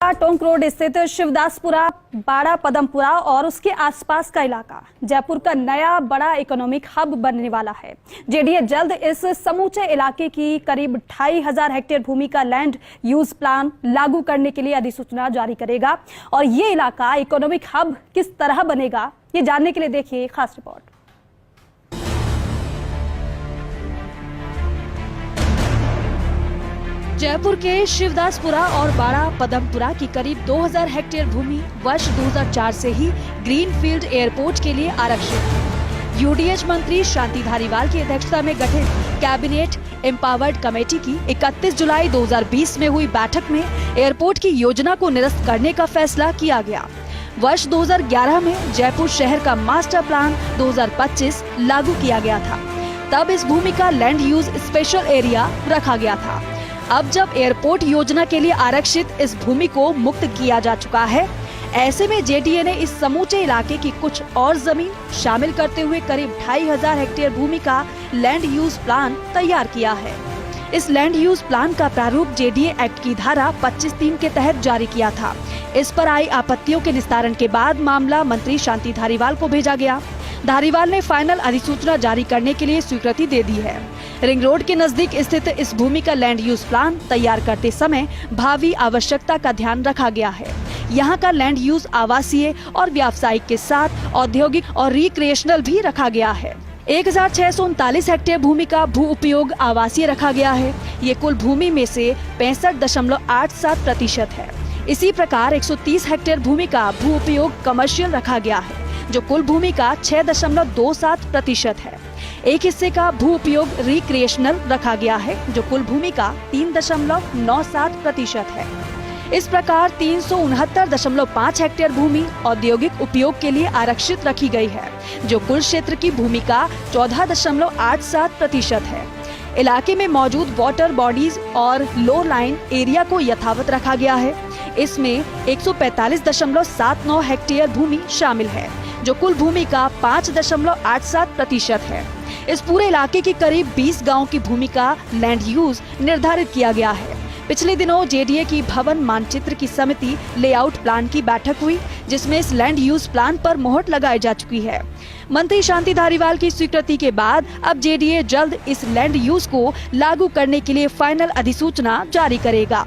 का टोंक रोड स्थित शिवदासपुरा, बाड़ा पदमपुरा और उसके आसपास का इलाका जयपुर का नया बड़ा इकोनॉमिक हब बनने वाला है। जेडीए जल्द इस समूचे इलाके की करीब 2500 हेक्टेयर भूमि का लैंड यूज प्लान लागू करने के लिए अधिसूचना जारी करेगा और ये इलाका इकोनॉमिक हब किस तरह बनेगा, ये जानने के लिए देखिए खास रिपोर्ट। जयपुर के शिवदासपुरा और बाड़ा पदमपुरा की करीब 2000 हेक्टेयर भूमि वर्ष 2004 से ही ग्रीनफील्ड एयरपोर्ट के लिए आरक्षित है। यूडीएच मंत्री शांति धारीवाल की अध्यक्षता में गठित कैबिनेट एम्पावर्ड कमेटी की 31 जुलाई 2020 में हुई बैठक में एयरपोर्ट की योजना को निरस्त करने का फैसला किया गया। वर्ष 2011 में जयपुर शहर का मास्टर प्लान 2025 लागू किया गया था। तब इस भूमि का लैंड यूज स्पेशल एरिया रखा गया था। अब जब एयरपोर्ट योजना के लिए आरक्षित इस भूमि को मुक्त किया जा चुका है, ऐसे में जेडीए ने इस समूचे इलाके की कुछ और जमीन शामिल करते हुए करीब 2500 हेक्टेयर भूमि का लैंड यूज प्लान तैयार किया है। इस लैंड यूज प्लान का प्रारूप जेडीए एक्ट की धारा 25(3) के तहत जारी किया था। इस पर आई आपत्तियों के निस्तारण के बाद मामला मंत्री शांति धारीवाल को भेजा गया। धारीवाल ने फाइनल अधिसूचना जारी करने के लिए स्वीकृति दे दी है। रिंग रोड के नजदीक स्थित इस भूमि का लैंड यूज प्लान तैयार करते समय भावी आवश्यकता का ध्यान रखा गया है। यहाँ का लैंड यूज आवासीय और व्यावसायिक के साथ औद्योगिक और रिक्रिएशनल भी रखा गया है। 1639 हेक्टेयर भूमि का भू उपयोग आवासीय रखा गया है। ये कुल भूमि में से 65.87% है। इसी प्रकार 130 हेक्टेयर भूमि का भू उपयोग कमर्शियल रखा गया है, जो कुल भूमि का 6.27% है। एक हिस्से का भू उपयोग रिक्रिएशनल रखा गया है, जो कुल भूमि का 3.97% है। इस प्रकार 369.5 हेक्टेयर भूमि औद्योगिक उपयोग के लिए आरक्षित रखी गई है, जो कुल क्षेत्र की भूमि का 14.87% है। इलाके में मौजूद वाटर बॉडीज और लो लाइन एरिया को यथावत रखा गया है। इसमें 145.79 हेक्टेयर भूमि शामिल है, जो कुल भूमि का 5.87% है। इस पूरे इलाके की करीब 20 गांव की भूमि का लैंड यूज निर्धारित किया गया है। पिछले दिनों जेडीए की भवन मानचित्र की समिति लेआउट प्लान की बैठक हुई, जिसमें इस लैंड यूज प्लान पर मोहर लगाई जा चुकी है। मंत्री शांति धारीवाल की स्वीकृति के बाद अब जेडीए जल्द इस लैंड यूज को लागू करने के लिए फाइनल अधिसूचना जारी करेगा।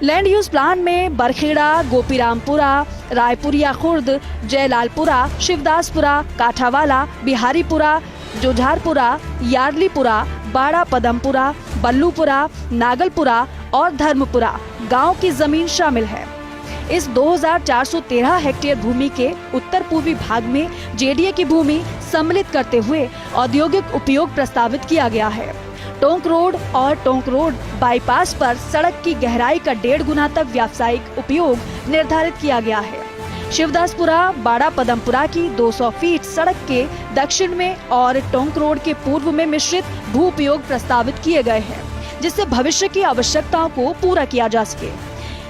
लैंड यूज प्लान में बरखेड़ा, गोपीरामपुरा, रायपुरिया खुर्द, जयलालपुरा, शिवदासपुरा, काठावाला, बिहारीपुरा, जोझारपुरा, यार्लीपुरा, बाड़ा पदमपुरा, बल्लूपुरा, नागलपुरा और धर्मपुरा गांव की जमीन शामिल है। इस 2413 हेक्टेयर भूमि के उत्तर पूर्वी भाग में जेडीए की भूमि सम्मिलित करते हुए औद्योगिक उपयोग प्रस्तावित किया गया है। टोंक रोड और टोंक रोड बाईपास पर सड़क की गहराई का 1.5 गुना तक व्यावसायिक उपयोग निर्धारित किया गया है। शिवदासपुरा, बाड़ा पदमपुरा की 200 फीट सड़क के दक्षिण में और टोंक रोड के पूर्व में मिश्रित भू उपयोग प्रस्तावित किए गए हैं, जिससे भविष्य की आवश्यकताओं को पूरा किया जा सके।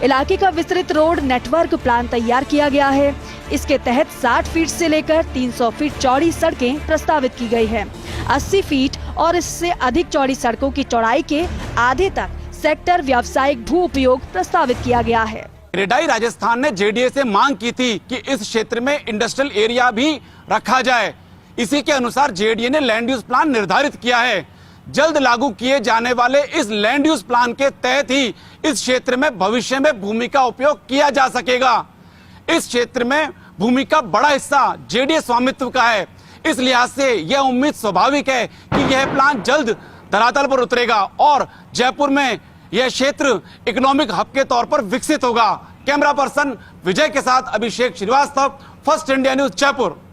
इलाके का विस्तृत रोड नेटवर्क प्लान तैयार किया गया है। इसके तहत 60 फीट से लेकर 300 फीट चौड़ी सड़कें प्रस्तावित की गई है। 80 फीट और इससे अधिक चौड़ी सड़कों की चौड़ाई के आधे तक सेक्टर व्यावसायिक भू उपयोग प्रस्तावित किया गया है। रेडाई राजस्थान ने जेडीए से मांग की थी कि इस क्षेत्र में इंडस्ट्रियल एरिया भी रखा जाए। इसी के अनुसार जेडीए ने लैंड यूज प्लान निर्धारित किया है। जल्द लागू किए जाने वाले इस लैंड यूज प्लान के तहत ही इस क्षेत्र में भविष्य में भूमि का उपयोग किया जा सकेगा। इस क्षेत्र में भूमि का बड़ा हिस्सा जेडीए स्वामित्व का है। इस लिहाज से यह उम्मीद स्वाभाविक है कि यह प्लान जल्द धरातल पर उतरेगा और जयपुर में यह क्षेत्र इकोनॉमिक हब के तौर पर विकसित होगा। कैमरा पर्सन विजय के साथ Abhishek Srivastava, first India news, Jaipur.